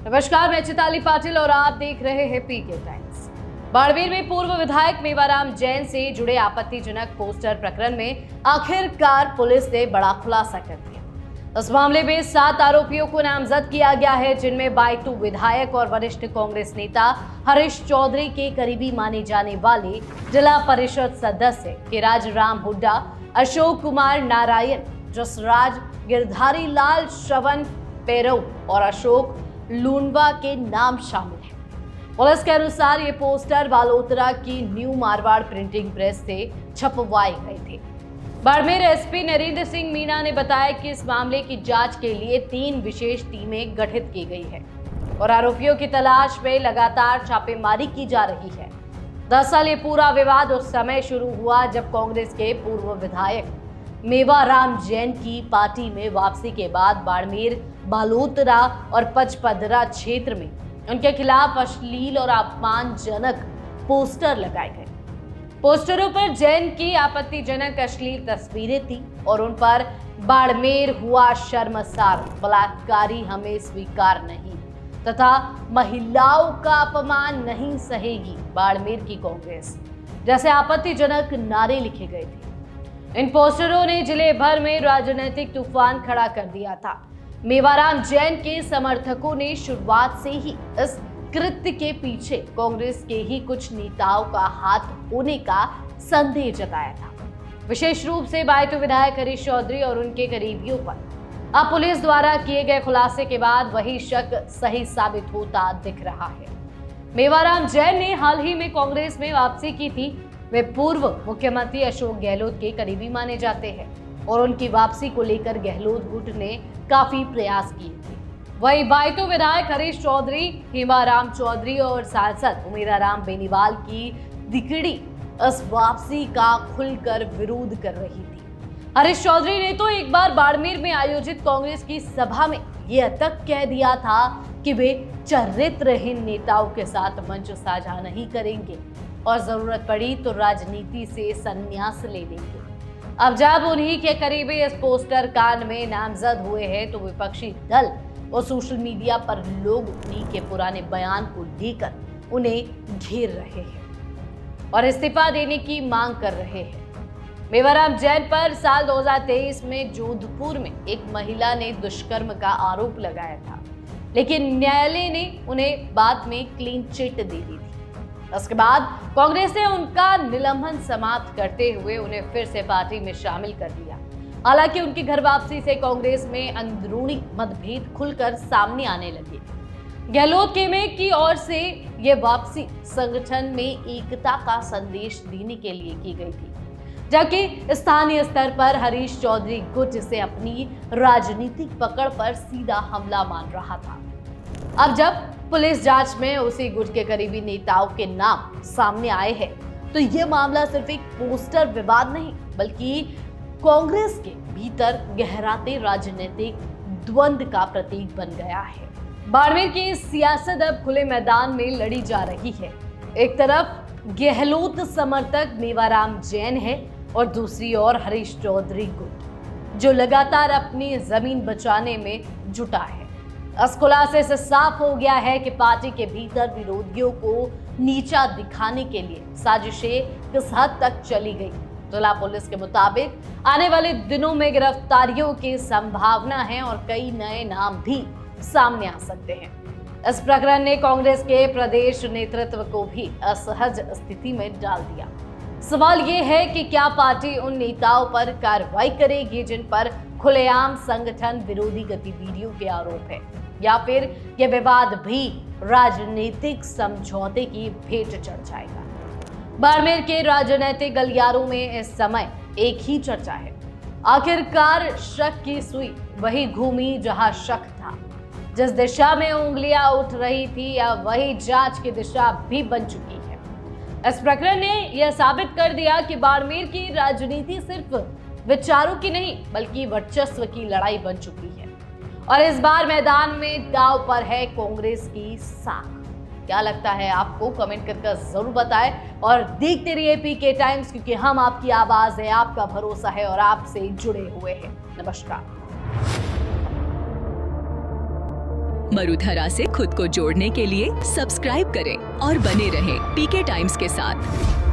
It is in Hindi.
नमस्कार, मैं चिताली पाटिल और आप देख रहे हैं पीके टाइम्स। बाड़मेर में पूर्व विधायक मेवाराम जैन से जुड़े आपत्तिजनक पोस्टर प्रकरण में आखिरकार पुलिस ने बड़ा खुलासा कर दिया। इस मामले में 7 आरोपियों को नामजद किया गया है, जिनमें बायतू विधायक और वरिष्ठ कांग्रेस नेता हरीश चौधरी के करीबी माने जाने वाले जिला परिषद सदस्य केराज राम हुड्डा, अशोक कुमार नारायण, जसराज, गिरधारी लाल, श्रवण पेरऊ और अशोक लूनवा के नाम शामिल हैं। पुलिस के अनुसार ये पोस्टर बालोतरा की न्यू मारवाड़ प्रिंटिंग प्रेस से छपवाए गए थे। बाड़मेर एसपी नरेंद्र सिंह मीणा ने बताया कि इस मामले की जांच के लिए 3 विशेष टीमें गठित की गई है और आरोपियों की तलाश में लगातार छापेमारी की जा रही है। दरअसल ये पूरा विवाद उस समय शुरू हुआ जब कांग्रेस के पूर्व विधायक मेवाराम जैन की पार्टी में वापसी के बाद बाड़मेर, बालोतरा और पचपदरा क्षेत्र में उनके खिलाफ अश्लील और अपमानजनक पोस्टर लगाए गए। पोस्टरों पर जैन की आपत्तिजनक अश्लील तस्वीरें थी और उन पर बाड़मेर हुआ शर्मसार, बलात्कारी हमें स्वीकार नहीं तथा महिलाओं का अपमान नहीं सहेगी बाड़मेर की कांग्रेस जैसे आपत्तिजनक नारे लिखे गए थे। इन पोस्टरों ने जिले भर में राजनीतिक तूफान खड़ा कर दिया था। मेवाराम जैन के समर्थकों ने शुरुआत से ही इस कृत्य के पीछे कांग्रेस के ही कुछ नेताओं का हाथ होने का संदेह जताया था, विशेष रूप से बायतू विधायक हरीश चौधरी और उनके करीबियों पर। अब पुलिस द्वारा किए गए खुलासे के बाद वही शक सही साबित होता दिख रहा है। मेवाराम जैन ने हाल ही में कांग्रेस में वापसी की थी। वे पूर्व मुख्यमंत्री अशोक गहलोत के करीबी माने जाते हैं और उनकी वापसी को लेकर गहलोत गुट ने काफी प्रयास किए थे। वही बायतू विधायक हरीश चौधरी, हेमाराम चौधरी और सांसद उमेराराम बेनीवाल की दिकड़ी इस वापसी का खुलकर विरोध कर रही थी। हरीश चौधरी ने तो एक बार बाड़मेर में आयोजित कांग्रेस की सभा में यह तक कह दिया था कि वे चरित्रहीन नेताओं के साथ मंच साझा नहीं करेंगे और जरूरत पड़ी तो राजनीति से संन्यास ले लेंगे। अब जब उन्हीं के करीबी इस पोस्टर कांड में नामजद हुए हैं तो विपक्षी दल और सोशल मीडिया पर लोग उन्हीं के पुराने बयान को लेकर उन्हें घेर रहे हैं और इस्तीफा देने की मांग कर रहे हैं। मेवाराम जैन पर साल 2023 में जोधपुर में एक महिला ने दुष्कर्म का आरोप लगाया था, लेकिन न्यायालय ने उन्हें बाद में क्लीन चिट दे दी थी। उसके बाद कांग्रेस ने उनका निलंबन समाप्त करते हुए उन्हें फिर से पार्टी में शामिल कर लिया। हालांकि उनकी घर वापसी से कांग्रेस में अंदरूनी मतभेद खुलकर सामने आने लगे। गहलोत की ओर से ये वापसी संगठन में एकता का संदेश देने के लिए की गई थी, जबकि स्थानीय स्तर पर हरीश चौधरी गुट से अपनी राजनीतिक पकड़ पर सीधा हमला मान रहा था। अब जब पुलिस जांच में उसी गुट के करीबी नेताओं के नाम सामने आए हैं तो ये मामला सिर्फ एक पोस्टर विवाद नहीं बल्कि कांग्रेस के भीतर गहराते राजनीतिक द्वंद्व का प्रतीक बन गया है। बाड़मेर की सियासत अब खुले मैदान में लड़ी जा रही है। एक तरफ गहलोत समर्थक मेवाराम जैन है और दूसरी ओर हरीश चौधरी गुट जो लगातार अपनी जमीन बचाने में जुटा है। इस खुलासे से साफ हो गया है कि पार्टी के भीतर विरोधियों को नीचा दिखाने के लिए साजिशें किस हद तक चली गई। जिला पुलिस के मुताबिक आने वाले दिनों में गिरफ्तारियों की संभावना है और कई नए नाम भी सामने आ सकते हैं। इस प्रकरण ने कांग्रेस के प्रदेश नेतृत्व को भी असहज स्थिति में डाल दिया। सवाल ये है कि क्या पार्टी उन नेताओं पर कार्रवाई करेगी जिन पर खुलेआम संगठन विरोधी गतिविधियों के आरोप है, या फिर यह विवाद भी राजनीतिक समझौते की भेंट चढ़ जाएगा। बाड़मेर के राजनीतिक गलियारों में इस समय एक ही चर्चा है, आखिरकार शक की सुई वही घूमी जहां शक था। जिस दिशा में उंगलियां उठ रही थी या वही जांच की दिशा भी बन चुकी है। इस प्रकरण ने यह साबित कर दिया कि बाड़मेर की राजनीति सिर्फ विचारों की नहीं बल्कि वर्चस्व की लड़ाई बन चुकी है और इस बार मैदान में दांव पर है कांग्रेस की साख। क्या लगता है आपको? कमेंट करके जरूर बताएं और देखते रहिए पीके टाइम्स, क्योंकि हम आपकी आवाज है, आपका भरोसा है और आपसे जुड़े हुए हैं। नमस्कार। मरुधरा से खुद को जोड़ने के लिए सब्सक्राइब करें और बने रहें पीके टाइम्स के साथ।